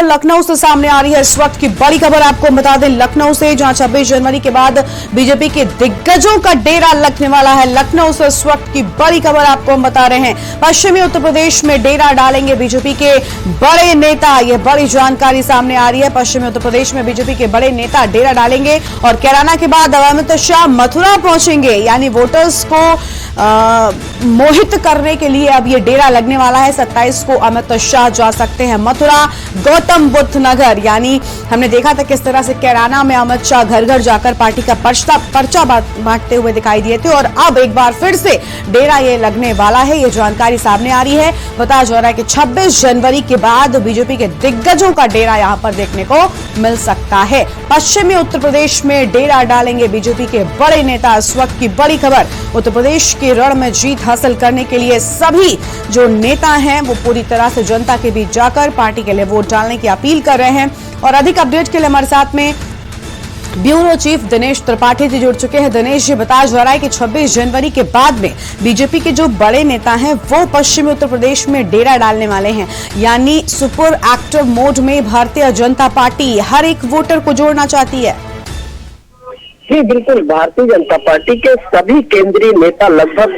लखनऊ से सामने आ रही है इस वक्त की बड़ी खबर। आपको बता दें लखनऊ से, जहां 26 जनवरी के बाद बीजेपी के दिग्गजों का डेरा लगने वाला है। लखनऊ से इस वक्त की बड़ी खबर आपको हम बता रहे हैं। पश्चिमी उत्तर प्रदेश में डेरा डालेंगे बीजेपी के बड़े नेता। यह बड़ी जानकारी सामने आ रही है। पश्चिमी उत्तर प्रदेश में बीजेपी के बड़े नेता डेरा डालेंगे और कैराना के बाद अमित शाह मथुरा पहुंचेंगे। यानी वोटर्स को मोहित करने के लिए अब ये डेरा लगने वाला है। 27 को अमित शाह जा सकते हैं मथुरा, गौतम बुद्ध नगर। यानी हमने देखा था किस तरह से कैराना में अमित शाह घर घर जाकर पार्टी का पर्चा बांटते हुए दिखाई दिए थे, और अब एक बार फिर से डेरा ये लगने वाला है। ये जानकारी सामने आ रही है। बताया जा रहा है कि 26 जनवरी के बाद बीजेपी के दिग्गजों का डेरा यहां पर देखने को मिल सकता है। पश्चिमी उत्तर प्रदेश में डेरा डालेंगे बीजेपी के बड़े नेता। इस वक्त की बड़ी खबर, उत्तर प्रदेश के रण में जीत हासिल करने के लिए सभी जो नेता हैं वो पूरी तरह से जनता के बीच जाकर पार्टी के लिए वोट डालने की अपील कर रहे हैं। और अधिक अपडेट के लिए हमारे साथ में ब्यूरो चीफ दिनेश त्रिपाठी जी जुड़ चुके हैं। दिनेश जी, बताया जा रहा है कि 26 जनवरी के बाद में बीजेपी के जो बड़े नेता हैं वो पश्चिमी उत्तर प्रदेश में डेरा डालने वाले हैं। यानी सुपर एक्टिव मोड में भारतीय जनता पार्टी हर एक वोटर को जोड़ना चाहती है। जी बिल्कुल, भारतीय जनता पार्टी के सभी केंद्रीय नेता, लगभग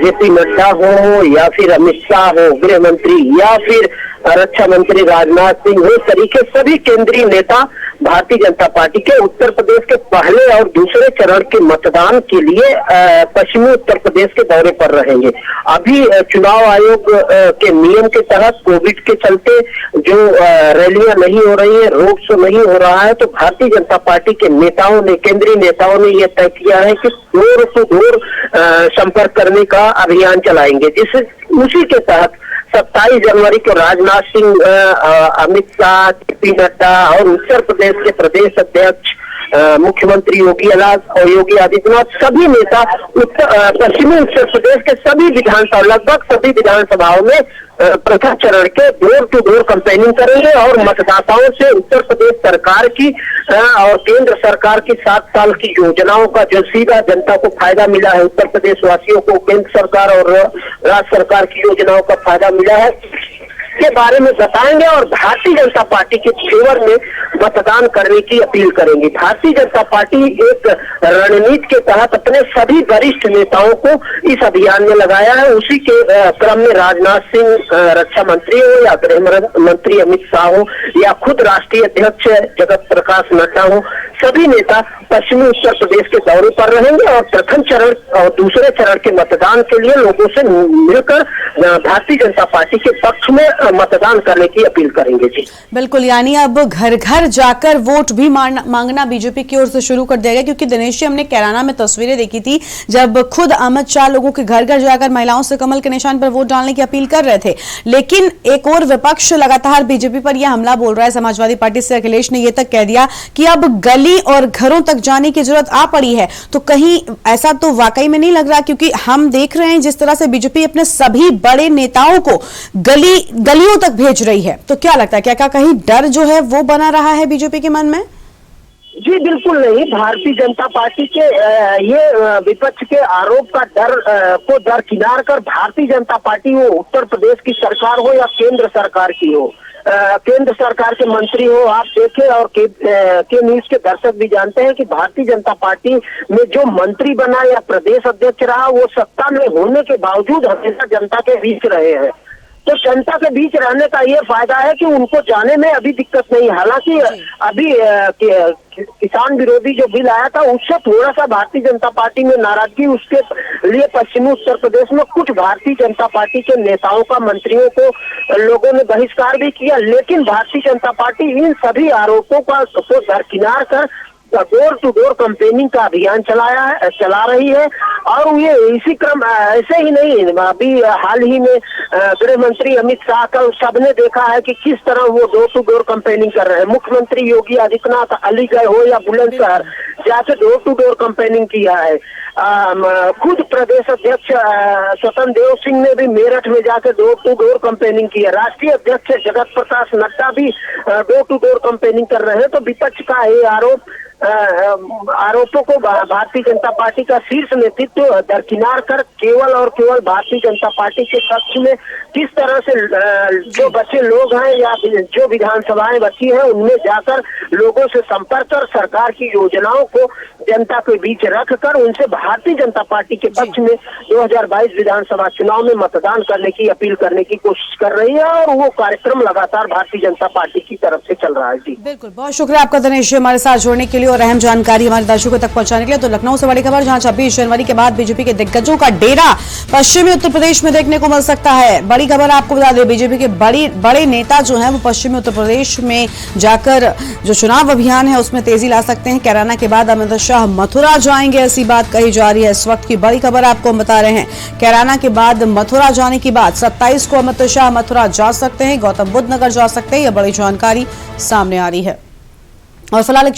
जेपी नड्डा हो या फिर अमित शाह हो गृह मंत्री, या फिर रक्षा मंत्री राजनाथ सिंह हो, तरीके सभी केंद्रीय नेता भारतीय जनता पार्टी के उत्तर प्रदेश के पहले और दूसरे चरण के मतदान के लिए पश्चिमी उत्तर प्रदेश के दौरे पर रहेंगे। अभी चुनाव आयोग के नियम के तहत कोविड के चलते जो रैलियां नहीं हो रही है, रोड शो नहीं हो रहा है, तो भारतीय जनता पार्टी के नेताओं ने, केंद्रीय नेताओं ने यह तय किया है कि डोर टू डोर संपर्क करने का अभियान चलाएंगे। उसी के तहत 27 जनवरी को राजनाथ सिंह, अमित शाह, जेपी नड्डा और उत्तर प्रदेश के प्रदेश अध्यक्ष मुख्यमंत्री योगी आदित्यनाथ, सभी नेता पश्चिमी उत्तर प्रदेश के सभी विधानसभा, लगभग सभी विधानसभाओं में प्रथम चरण के डोर टू डोर कैंपेनिंग करेंगे और मतदाताओं से उत्तर प्रदेश सरकार की और केंद्र सरकार की 7 साल की योजनाओं का जो सीधा जनता को फायदा मिला है, उत्तर प्रदेश वासियों को केंद्र सरकार और राज्य सरकार की योजनाओं का फायदा मिला है, के बारे में बताएंगे और भारतीय जनता पार्टी के फेवर में मतदान करने की अपील करेंगे। भारतीय जनता पार्टी एक रणनीति के तहत अपने सभी वरिष्ठ नेताओं को इस अभियान में लगाया है। उसी के क्रम में राजनाथ सिंह रक्षा मंत्री हो या गृह मंत्री अमित शाह हो या खुद राष्ट्रीय अध्यक्ष जगत प्रकाश नड्डा हो, सभी नेता पश्चिमी उत्तर प्रदेश के दौरे पर रहेंगे और प्रथम चरण और दूसरे चरण के मतदान के लिए लोगों से मिलकर भारतीय जनता पार्टी के पक्ष में मतदान करने की अपील करेंगे। जी बिल्कुल, यानी अब घर घर जाकर वोट भी मांगना बीजेपी की ओर से शुरू कर दिया गया। क्योंकि दिनेश जी, हमने कैराना में तस्वीरें देखी थी जब खुद अमित शाह लोगों के घर घर जाकर महिलाओं से कमल के निशान पर वोट डालने की अपील कर रहे थे। लेकिन एक और विपक्ष लगातार बीजेपी पर यह हमला बोल रहा है। समाजवादी पार्टी से अखिलेश ने यह तक कह दिया कि अब गली और घरों तक जाने की जरूरत आ पड़ी है। तो कहीं ऐसा तो वाकई में नहीं लग रहा, क्योंकि हम देख रहे हैं जिस तरह से बीजेपी अपने सभी बड़े नेताओं को गलियों तक भेज रही है। तो क्या लगता है, क्या कहीं डर जो है वो बना रहा है बीजेपी के मन में? जी बिल्कुल नहीं। भारतीय जनता पार्टी के ये विपक्ष के आरोप का डर को दरकिनार कर भारतीय जनता पार्टी हो, उत्तर प्रदेश की सरकार हो या केंद्र सरकार की हो, केंद्र सरकार के मंत्री हो, आप देखें और के न्यूज के दर्शक भी जानते हैं कि भारतीय जनता पार्टी में जो मंत्री बना या प्रदेश अध्यक्ष रहा, वो सत्ता में होने के बावजूद हमेशा जनता के बीच रहे हैं। तो जनता के बीच रहने का ये फायदा है कि उनको जाने में अभी दिक्कत नहीं। हालांकि अभी किसान विरोधी जो बिल आया था उससे थोड़ा सा भारतीय जनता पार्टी में नाराजगी, उसके लिए पश्चिमी उत्तर प्रदेश में कुछ भारतीय जनता पार्टी के नेताओं का, मंत्रियों को लोगों ने बहिष्कार भी किया। लेकिन भारतीय जनता पार्टी इन सभी आरोपों को दरकिनार कर डोर टू डोर कैंपेनिंग का अभियान चला रही है। और ये इसी क्रम ऐसे ही नहीं, अभी हाल ही में गृह मंत्री अमित शाह का सबने देखा है कि किस तरह वो डोर टू डोर कैंपेनिंग कर रहे हैं। मुख्यमंत्री योगी आदित्यनाथ अलीगढ़ हो या बुलंदशहर जाके डोर टू डोर कैंपेनिंग किया है। खुद प्रदेश अध्यक्ष स्वतंत्र देव सिंह ने भी मेरठ में जाकर डोर टू डोर कैंपेनिंग की है। राष्ट्रीय अध्यक्ष जगत प्रकाश नड्डा भी डोर टू डोर कैंपेनिंग कर रहे हैं। तो विपक्ष का ये आरोप आरोपों को भारतीय जनता पार्टी का शीर्ष नेतृत्व दरकिनार कर केवल और केवल भारतीय जनता पार्टी के पक्ष में किस तरह से जो बचे लोग हैं या जो विधानसभाएं बची हैं उनमें जाकर लोगों से संपर्क कर सरकार की योजनाओं को जनता के बीच रखकर उनसे भारतीय जनता पार्टी के पक्ष में 2022 विधानसभा चुनाव में मतदान करने की अपील करने की कोशिश कर रही है और वो कार्यक्रम लगातार भारतीय जनता पार्टी की तरफ से चल रहा है। जी बिल्कुल, बहुत शुक्रिया आपका दिनेश जी हमारे साथ जुड़ने के लिए और अहम जानकारी हमारे दर्शकों तक पहुंचाने के लिए। तो लखनऊ से बड़ी खबर, जहां 26 जनवरी के बाद बीजेपी के दिग्गजों का डेरा पश्चिमी उत्तर प्रदेश में देखने को मिल सकता है। बड़ी खबर आपको बता दें, बीजेपी के बड़े नेता जो हैं वो पश्चिमी उत्तर प्रदेश में जाकर जो चुनाव अभियान है उसमें तेजी ला सकते हैं। कैराना के बाद अमित शाह मथुरा जाएंगे, ऐसी बात कही जा रही है। इस वक्त की बड़ी खबर आपको बता रहे हैं, कैराना के बाद मथुरा जाने की बात, 27 को अमित शाह मथुरा जा सकते हैं, गौतम बुद्ध नगर जा सकते हैं, यह बड़ी जानकारी सामने आ रही है। और फिलहाल